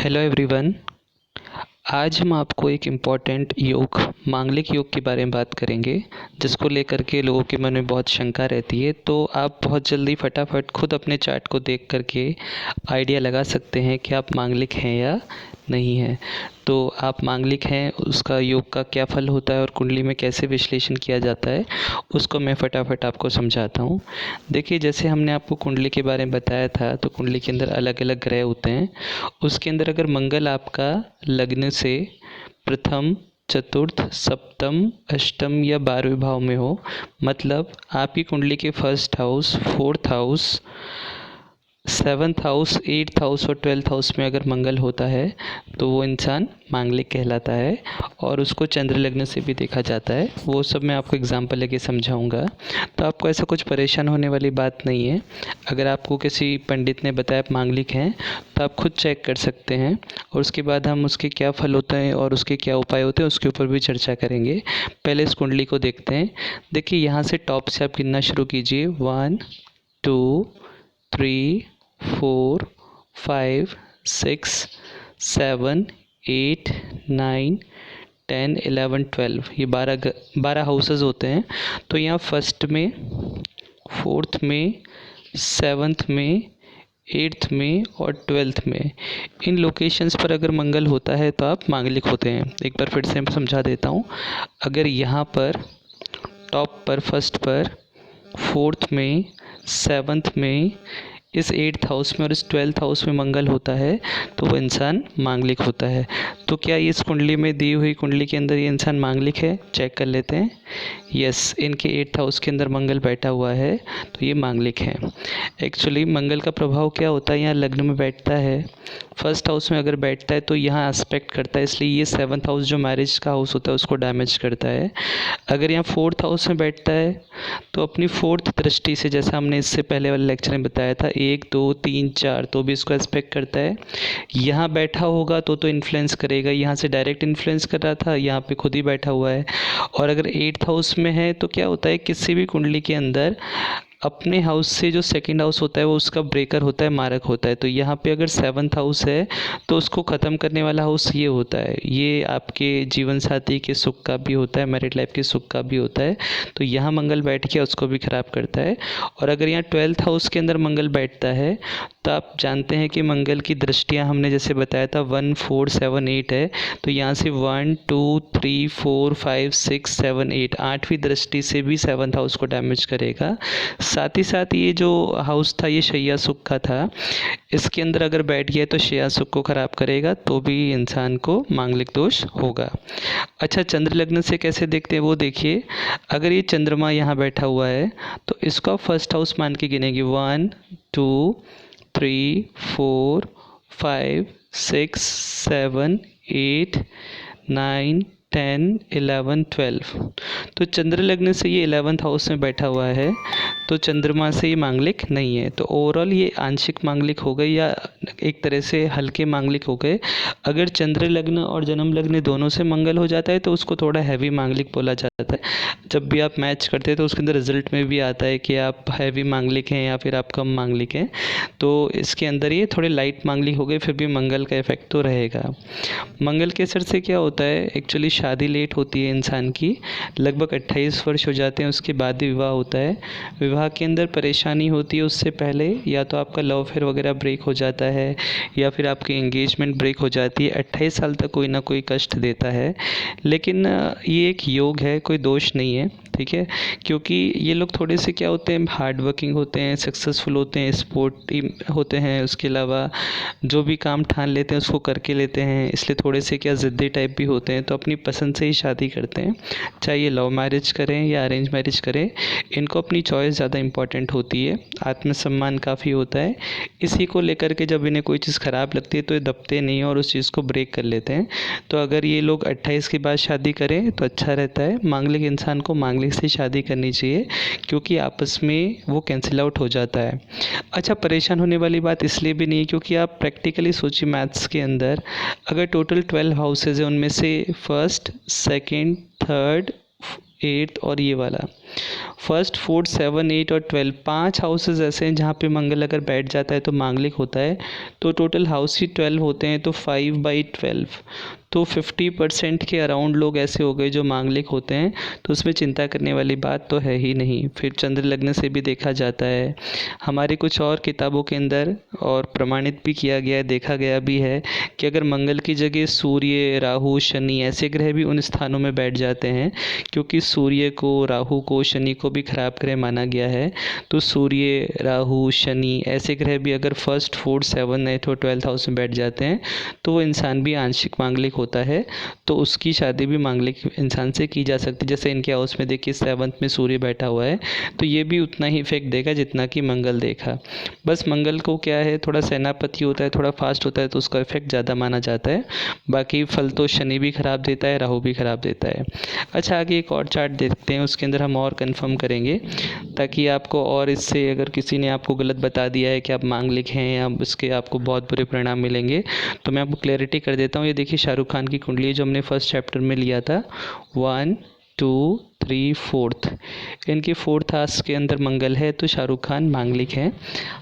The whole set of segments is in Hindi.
Hello everyone. आज हम आपको एक इम्पॉर्टेंट योग मांगलिक योग के बारे में बात करेंगे, जिसको लेकर के लोगों के मन में बहुत शंका रहती है। तो आप बहुत जल्दी फटाफट खुद अपने चार्ट को देख करके आइडिया लगा सकते हैं कि आप मांगलिक हैं या नहीं हैं। तो आप मांगलिक हैं, उसका योग का क्या फल होता है और कुंडली में कैसे विश्लेषण किया जाता है, उसको मैं फटाफट आपको समझाता हूँ। देखिए, जैसे हमने आपको कुंडली के बारे में बताया था, तो कुंडली के अंदर अलग अलग ग्रह होते हैं। उसके अंदर अगर मंगल आपका लग्न से प्रथम, चतुर्थ, सप्तम, अष्टम या 12वें भाव में हो, मतलब आपकी कुंडली के first house, fourth house, seventh house, eighth house और ट्वेल्थ हाउस में अगर मंगल होता है तो वो इंसान मांगलिक कहलाता है। और उसको चंद्र लग्न से भी देखा जाता है। वो सब मैं आपको एग्जांपल लेके समझाऊंगा, तो आपको ऐसा कुछ परेशान होने वाली बात नहीं है। अगर आपको किसी पंडित ने बताया आप मांगलिक हैं, तो आप खुद चेक कर सकते हैं, और उसके बाद हम उसके क्या फल होते हैं और उसके क्या उपाय होते हैं उसके ऊपर भी चर्चा करेंगे। पहले इस कुंडली को देखते हैं। देखिए, यहाँ से टॉप से आप गिनना शुरू कीजिए। 1 2 3 4 5 6 7 8 9 10 11 12, ये 12 हाउसेस होते हैं। तो यहाँ फर्स्ट में, फोर्थ में, सेवन्थ में, एट्थ में और ट्वेल्थ में, इन लोकेशंस पर अगर मंगल होता है तो आप मांगलिक होते हैं। एक बार फिर से मैं समझा देता हूँ। अगर यहाँ पर टॉप पर, फर्स्ट पर, फोर्थ में, सेवन्थ में, इस एट्थ हाउस में और इस ट्वेल्थ हाउस में मंगल होता है तो वो इंसान मांगलिक होता है। तो क्या इस कुंडली में दी हुई कुंडली के अंदर ये इंसान मांगलिक है? चेक कर लेते हैं। यस, इनके एट्थ हाउस के अंदर मंगल बैठा हुआ है तो ये मांगलिक है। एक्चुअली मंगल का प्रभाव क्या होता है? यहाँ लग्न में बैठता है, फर्स्ट हाउस में अगर बैठता है तो यहाँ एस्पेक्ट करता है, इसलिए ये सेवन्थ हाउस जो मैरिज का हाउस होता है उसको डैमेज करता है। अगर यहाँ फोर्थ हाउस में बैठता है तो अपनी फोर्थ दृष्टि से, जैसा हमने इससे पहले वाले लेक्चर में बताया था, 1 2 3 4, तो भी इसको एस्पेक्ट करता है। यहाँ बैठा होगा तो इन्फ्लुएंस करेगा। यहाँ से डायरेक्ट इन्फ्लुएंस कर रहा था, यहाँ पे खुद ही बैठा हुआ है। और अगर एट्थ हाउस में है तो क्या होता है, किसी भी कुंडली के अंदर अपने हाउस से जो सेकंड हाउस होता है वो उसका ब्रेकर होता है, मारक होता है। तो यहाँ पे अगर सेवन्थ हाउस है तो उसको ख़त्म करने वाला हाउस ये होता है। ये आपके जीवन साथी के सुख का भी होता है, मैरिड लाइफ के सुख का भी होता है। तो यहाँ मंगल बैठ के उसको भी ख़राब करता है। और अगर यहाँ ट्वेल्थ हाउस के अंदर मंगल बैठता है तो आप जानते हैं कि मंगल की दृष्टियाँ हमने जैसे बताया था 1 4 7 8 है। तो यहाँ से 1 2 3 4 5 6 7 8, 8वीं दृष्टि से भी सेवन्थ हाउस को डैमेज करेगा। साथ ही साथ ये जो हाउस था ये शैया सुख का था, इसके अंदर अगर बैठ गया तो शैया सुख को ख़राब करेगा, तो भी इंसान को मांगलिक दोष होगा। अच्छा, चंद्र लग्न से कैसे देखते हैं वो देखिए। अगर ये चंद्रमा यहाँ बैठा हुआ है तो इसको आप फर्स्ट हाउस मान के गिनेंगे। 1 2 3 4 5 6 7 8 9 10 11 12, तो चंद्र लग्न से ये 11th हाउस में बैठा हुआ है, तो चंद्रमा से ये मांगलिक नहीं है। तो ओवरऑल ये आंशिक मांगलिक हो गए, या एक तरह से हल्के मांगलिक हो गए। अगर चंद्र लग्न और जन्म लग्न दोनों से मंगल हो जाता है तो उसको थोड़ा हैवी मांगलिक बोला जाता है। जब भी आप मैच करते हैं तो उसके अंदर रिजल्ट में भी आता है कि आप हैवी मांगलिक हैं या फिर आप कम मांगलिक हैं। तो इसके अंदर ये थोड़े लाइट मांगलिक हो गए, फिर भी मंगल का इफेक्ट तो रहेगा। मंगल के असर से क्या होता है, एक्चुअली शादी लेट होती है इंसान की, लगभग 28 वर्ष हो जाते हैं उसके बाद ही विवाह होता है। विवाह के अंदर परेशानी होती है उससे पहले, या तो आपका लव अफेयर वगैरह ब्रेक हो जाता है या फिर आपकी एंगेजमेंट ब्रेक हो जाती है। 28 साल तक कोई ना कोई कष्ट देता है, लेकिन ये एक योग है, कोई दोष नहीं है, ठीक है। क्योंकि ये लोग थोड़े से क्या होते हैं, हार्ड वर्किंग होते हैं, सक्सेसफुल होते हैं, स्पोर्टी होते हैं, उसके अलावा जो भी काम ठान लेते हैं उसको करके लेते हैं, इसलिए थोड़े से क्या ज़िद्दी टाइप भी होते हैं। तो अपनी पसंद से ही शादी करते हैं, चाहे ये लव मैरिज करें या अरेंज मैरिज करें, इनको अपनी चॉइस ज़्यादा इंपॉर्टेंट होती है। आत्मसम्मान काफ़ी होता है, इसी को लेकर के जब इन्हें कोई चीज़ ख़राब लगती है तो ये दबते नहीं और उस चीज़ को ब्रेक कर लेते हैं। तो अगर ये लोग 28 के बाद शादी करें तो अच्छा रहता है। मांगलिक इंसान को मांगलिक से शादी करनी चाहिए, क्योंकि आपस में वो कैंसिल आउट हो जाता है। अच्छा, परेशान होने वाली बात इसलिए भी नहीं है क्योंकि आप प्रैक्टिकली सोचिए, मैथ्स के अंदर अगर टोटल 12 हाउसेज हैं, उनमें से फर्स्ट, सेकंड, थर्ड, 8 और ये वाला। फर्स्ट 4 7 8 और 12 5 हाउसेस ऐसे हैं जहाँ पे मंगल अगर बैठ जाता है तो मांगलिक होता है। तो टोटल हाउस ही 12 होते हैं, तो 5/12, तो 50% के अराउंड लोग ऐसे हो गए जो मांगलिक होते हैं। तो उसमें चिंता करने वाली बात तो है ही नहीं। फिर चंद्र लग्न से भी देखा जाता है। हमारी कुछ और किताबों के अंदर और प्रमाणित भी किया गया है, देखा गया भी है कि अगर मंगल की जगह सूर्य, राहु, शनि ऐसे ग्रह भी उन स्थानों में बैठ जाते हैं, क्योंकि सूर्य को, राहु को, शनि को भी खराब ग्रह माना गया है। तो सूर्य, राहु, शनि ऐसे ग्रह भी अगर फर्स्ट 4 7 8 और 12th हाउस में बैठ जाते हैं तो वो इंसान भी आंशिक मांगलिक होता है। तो उसकी शादी भी मांगलिक इंसान से की जा सकती है। जैसे इनके हाउस में देखिए 7th में सूर्य बैठा हुआ है, तो ये भी उतना ही इफेक्ट देगा जितना कि मंगल देखा। बस मंगल को क्या है, थोड़ा सेनापति होता है, थोड़ा फास्ट होता है, तो उसका इफेक्ट ज़्यादा माना जाता है। बाकी फल तो शनि भी खराब देता है, राहु भी खराब देता है। अच्छा, आगे एक और चार्ट देखते हैं, उसके अंदर हम और कंफर्म करेंगे, ताकि आपको और इससे अगर किसी ने आपको गलत बता दिया है कि आप मांगलिक हैं या उसके आपको बहुत बुरे परिणाम मिलेंगे, तो मैं आपको क्लैरिटी कर देता हूँ। ये देखिए शाहरुख खान की कुंडली है जो हमने फर्स्ट चैप्टर में लिया था। 1 2 3 4th, इनके 4th हाउस के अंदर मंगल है, तो शाहरुख खान मांगलिक हैं।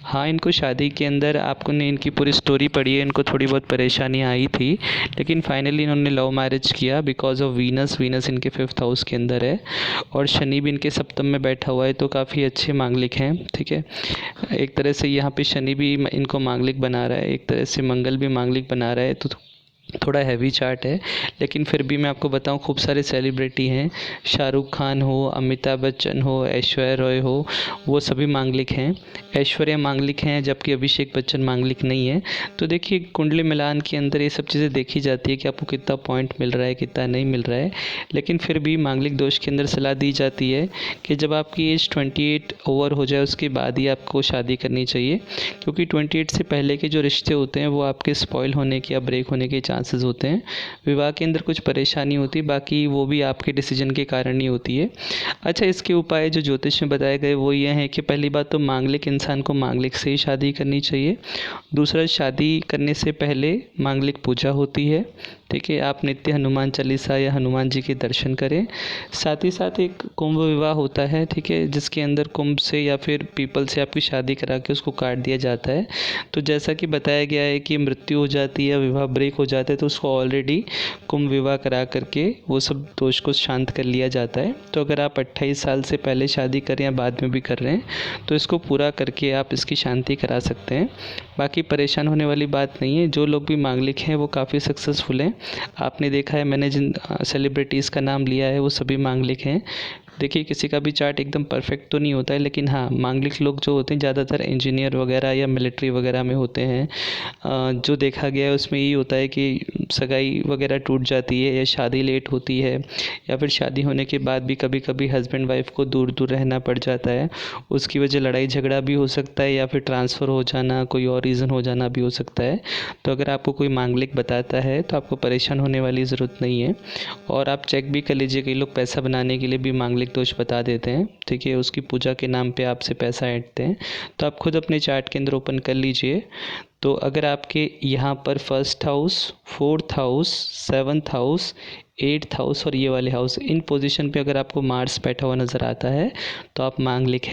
हाँ, इनको शादी के अंदर आपको ने इनकी पूरी स्टोरी पढ़ी है, इनको थोड़ी बहुत परेशानियाँ आई थी, लेकिन फाइनली इन्होंने लव मैरिज किया बिकॉज ऑफ वीनस। वीनस इनके 5th हाउस के अंदर है और शनि भी इनके सप्तम में बैठा हुआ है, तो काफ़ी अच्छे मांगलिक हैं। ठीक है, एक तरह से यहाँ पे शनि भी इनको मांगलिक बना रहा है, एक तरह से मंगल भी मांगलिक बना रहा है, तो थोड़ा हैवी चार्ट है। लेकिन फिर भी मैं आपको बताऊं, खूब सारे सेलिब्रिटी हैं, शाहरुख खान हो, अमिताभ बच्चन हो, ऐश्वर्या रॉय हो, वो सभी मांगलिक हैं। ऐश्वर्या मांगलिक हैं जबकि अभिषेक बच्चन मांगलिक नहीं है। तो देखिए कुंडली मिलान के अंदर ये सब चीज़ें देखी जाती है कि आपको कितना पॉइंट मिल रहा है, कितना नहीं मिल रहा है। लेकिन फिर भी मांगलिक दोष के अंदर सलाह दी जाती है कि जब आपकी एज 28 ओवर हो जाए उसके बाद ही आपको शादी करनी चाहिए, क्योंकि 28 से पहले के जो रिश्ते होते हैं वो आपके स्पॉइल होने के या ब्रेक होने के चांसेस होते हैं। विवाह के अंदर कुछ परेशानी होती है, बाकी वो भी आपके डिसीजन के कारण ही होती है। अच्छा, इसके उपाय जो ज्योतिष में बताए गए वो ये हैं कि पहली बात तो मांगलिक इंसान को मांगलिक से ही शादी करनी चाहिए। दूसरा, शादी करने से पहले मांगलिक पूजा होती है। ठीक है, आप नित्य हनुमान चालीसा या हनुमान जी के दर्शन करें। साथ ही साथ एक कुंभ विवाह होता है, ठीक है, जिसके अंदर कुंभ से या फिर पीपल से आपकी शादी करा के उसको काट दिया जाता है। तो जैसा कि बताया गया है कि मृत्यु हो जाती है, विवाह ब्रेक हो जाता है, तो उसको ऑलरेडी कुंभ विवाह करा करके वो सब दोष को शांत कर लिया जाता है। तो अगर आप 28 साल से पहले शादी करें या बाद में भी कर रहे हैं तो इसको पूरा करके आप इसकी शांति करा सकते हैं। बाकी परेशान होने वाली बात नहीं है। जो लोग भी मांगलिक हैं वो काफ़ी सक्सेसफुल हैं। आपने देखा है, मैंने जिन सेलिब्रिटीज़ का नाम लिया है वो सभी मांगलिक हैं। देखिए, किसी का भी चार्ट एकदम परफेक्ट तो नहीं होता है, लेकिन हाँ, मांगलिक लोग जो होते हैं ज़्यादातर इंजीनियर वगैरह या मिलिट्री वगैरह में होते हैं। जो देखा गया है उसमें ये होता है कि सगाई वगैरह टूट जाती है या शादी लेट होती है, या फिर शादी होने के बाद भी कभी कभी हस्बैंड वाइफ को दूर दूर रहना पड़ जाता है। उसकी वजह लड़ाई झगड़ा भी हो सकता है, या फिर ट्रांसफ़र हो जाना, कोई और रीज़न हो जाना भी हो सकता है। तो अगर आपको कोई मांगलिक बताता है तो आपको परेशान होने वाली ज़रूरत नहीं है। और आप चेक भी कर लीजिए, कई लोग पैसा बनाने के लिए भी मांगलिक दोष बता देते हैं। ठीक है, उसकी पूजा के नाम पे आपसे पैसा ऐंठते हैं। तो आप खुद अपने चार्ट के अंदर ओपन कर लीजिए। तो अगर आपके यहाँ पर 1st house, 4th house, 7th house, 8th house और ये वाले हाउस, इन पोजीशन पे अगर आपको मार्स बैठा हुआ नज़र आता है तो आप मांगलिक हैं।